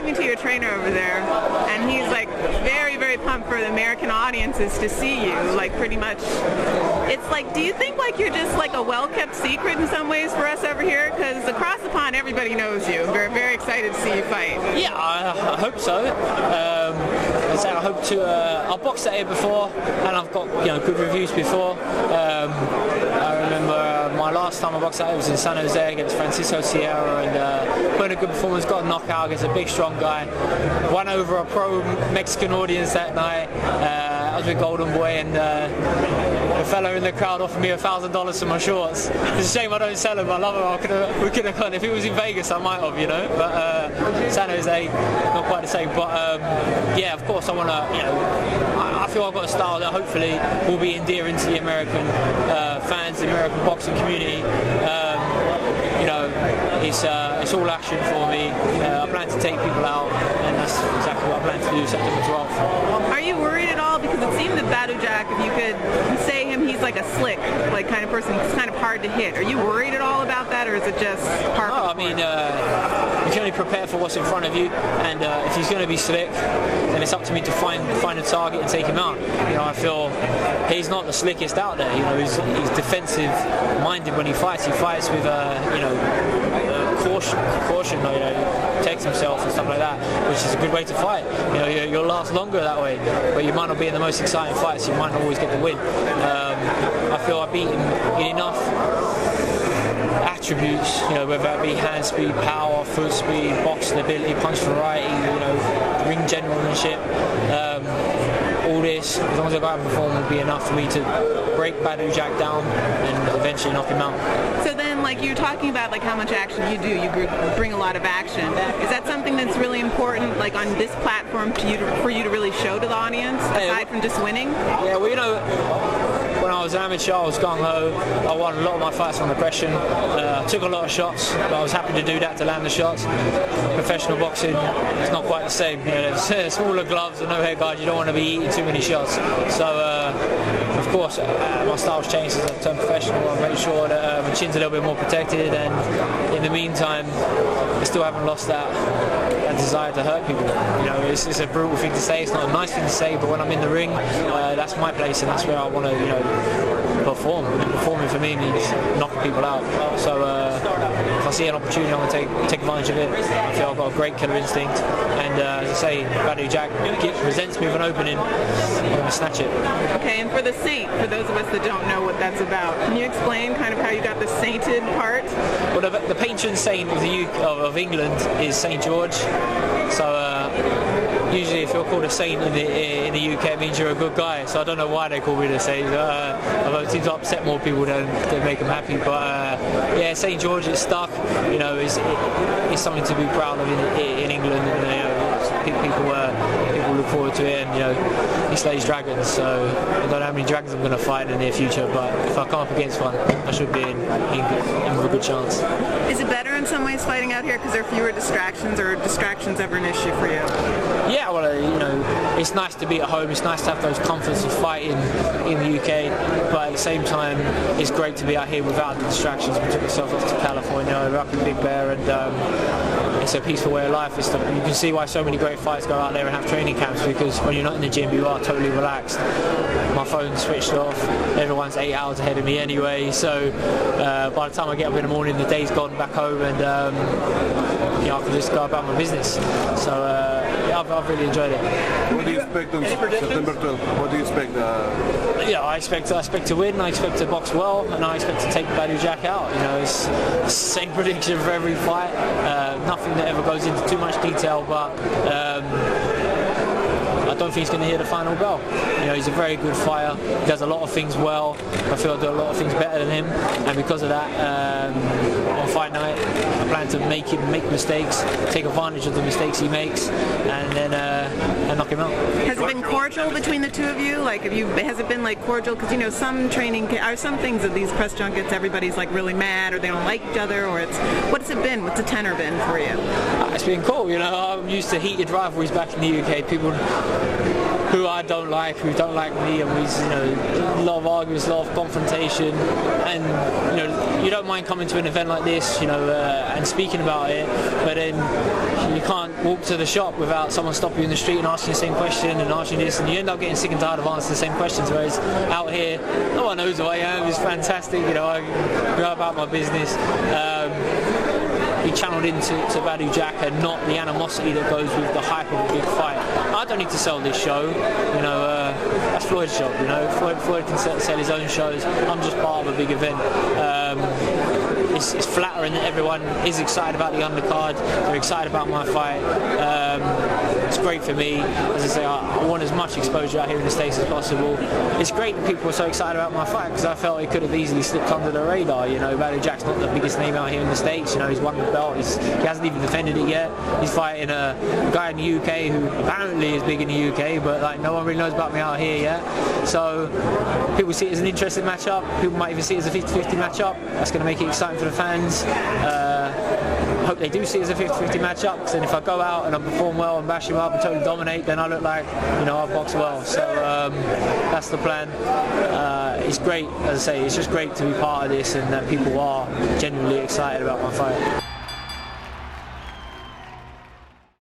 talking to your trainer over there, and he's like very, very pumped for the American audiences to see you. Like pretty much, it's like, do you think like you're just like a well-kept secret in some ways for us over here? Because across the pond, everybody knows you. We're very excited to see you fight. Yeah, I hope so. I hope to. I've boxed out here before, and I've got good reviews before. I remember my last time I boxed out here was in San Jose against Francisco Sierra, and put in a good performance, got a knockout against a big, strong guy. Won over a pro Mexican audience that night. I was with Golden Boy, and a fellow in the crowd offered me $1,000 for my shorts. It's a shame I don't sell them. I love them. We could have gone. If it was in Vegas, I might have, But San Jose, not quite the same. But yeah, of course, I want to. I feel I've got a style that hopefully will be endearing to the American fans, the American boxing community. It's all action for me. I plan to take people out, and that's exactly what I plan to do September 12th. Are you worried at all? Because it seemed that Badou Jack, if you could say him, he's like a slick, like kind of person. He's kind of hard to hit. Are you worried at all about that, or is it just part of the sport? You can only prepare for what's in front of you, and if he's going to be slick, then it's up to me to find a target and take him out. I feel he's not the slickest out there. He's defensive-minded when he fights. He fights with caution, protects himself and stuff like that, which is a good way to fight. You'll last longer that way, but you might not be in the most exciting fights. You might not always get the win. I feel I beat him in enough attributes, whether that be hand speed, power, foot speed, boxing ability, punch variety, ring generalmanship. All this, as long as I go out and perform, will be enough for me to break Badou Jack down and eventually knock him out. So then, like you're talking about, like how much action you do, you bring a lot of action. Is that something that's really important, like on this platform, for you to really show to the audience, aside from just winning? Yeah, well, when I was an amateur, I was gung-ho. I won a lot of my fights on aggression. I took a lot of shots, but I was happy to do that, to land the shots. Professional boxing, it's not quite the same. There's smaller gloves and no head guard. You don't want to be eating too many shots. So, of course, my style's changed as I've turned professional. I've made sure that my chin's a little bit more protected, and in the meantime, I still haven't lost that desire to hurt people. It's a brutal thing to say. It's not a nice thing to say, but when I'm in the ring, that's my place, and that's where I want to, perform. And performing for me means knocking people out. So if I see an opportunity, I'm going to take advantage of it. I feel I've got a great killer instinct, and as I say, Badou Jack presents me with an opening, I'm going to snatch it. Okay, and for the Saint, for those of us that don't know what that's about, can you explain kind of how you got the sainted part? Well, the patron saint of England is St. George. So usually if you're called a saint in the UK, it means you're a good guy. So I don't know why they call me the saint. It seems to upset more people than make them happy. But yeah, St. George is stuck. It's something to be proud of in England. And, people look forward to it, and he slays dragons. So I don't know how many dragons I'm going to fight in the near future, but if I come up against one, I should be in with a good chance. Is it better in some ways fighting out here because there are fewer distractions, or are distractions ever an issue for you? Yeah, well, it's nice to be at home. It's nice to have those comforts of fighting in the UK, but at the same time, it's great to be out here without the distractions. We took ourselves off to California, we're up in Big Bear, and it's a peaceful way of life. You can see why so many great fighters go out there and have training camps, because when you're not in the gym, you are totally relaxed. My phone's switched off. Everyone's 8 hours ahead of me anyway, so by the time I get up in the morning, the day's gone back home, and I can just go about my business. So I've really enjoyed it. What do you expect on September 12th? What do you expect? I expect to win. I expect to box well, and I expect to take Badou Jack out. It's the same prediction for every fight. Nothing that ever goes into too much detail, but I don't think he's going to hear the final bell. He's a very good fighter. He does a lot of things well. I feel I do a lot of things better than him, and because of that, on fight night, I plan to make him make mistakes, take advantage of the mistakes he makes, and then knock him out. Has it been cordial between the two of you? Has it been like cordial? Because some training, or some things at these press junkets, everybody's like really mad, or they don't like each other, or what's it been? What's the tenor been for you? It's been cool. I'm used to heated rivalries back in the UK. People who I don't like, who don't like me, and we, a lot of arguments, a lot of confrontation, and you don't mind coming to an event like this, and speaking about it, but then you can't walk to the shop without someone stopping you in the street and asking the same question and asking this, and you end up getting sick and tired of answering the same questions. Whereas out here, no one knows who I am. It's fantastic. I go about my business. Be channeled into Badou Jack and not the animosity that goes with the hype of a big fight. I don't need to sell this show, that's Floyd's job, Floyd can sell his own shows. I'm just part of a big event. It's flattering that everyone is excited about the undercard, they're excited about my fight. It's great for me. As I say, I want as much exposure out here in the States as possible. It's great that people are so excited about my fight, because I felt it could have easily slipped under the radar. Badou Jack's not the biggest name out here in the States. He's won the belt, he hasn't even defended it yet. He's fighting a guy in the UK who apparently is big in the UK, but no one really knows about me out here yet. So people see it as an interesting matchup. People might even see it as a 50-50 matchup. That's going to make it exciting for the fans. Hope they do see it as a 50-50 matchup, because then if I go out and I perform well and bash him up and totally dominate, then I look like I've boxed well. So that's the plan. It's great, as I say, it's just great to be part of this, and that people are genuinely excited about my fight.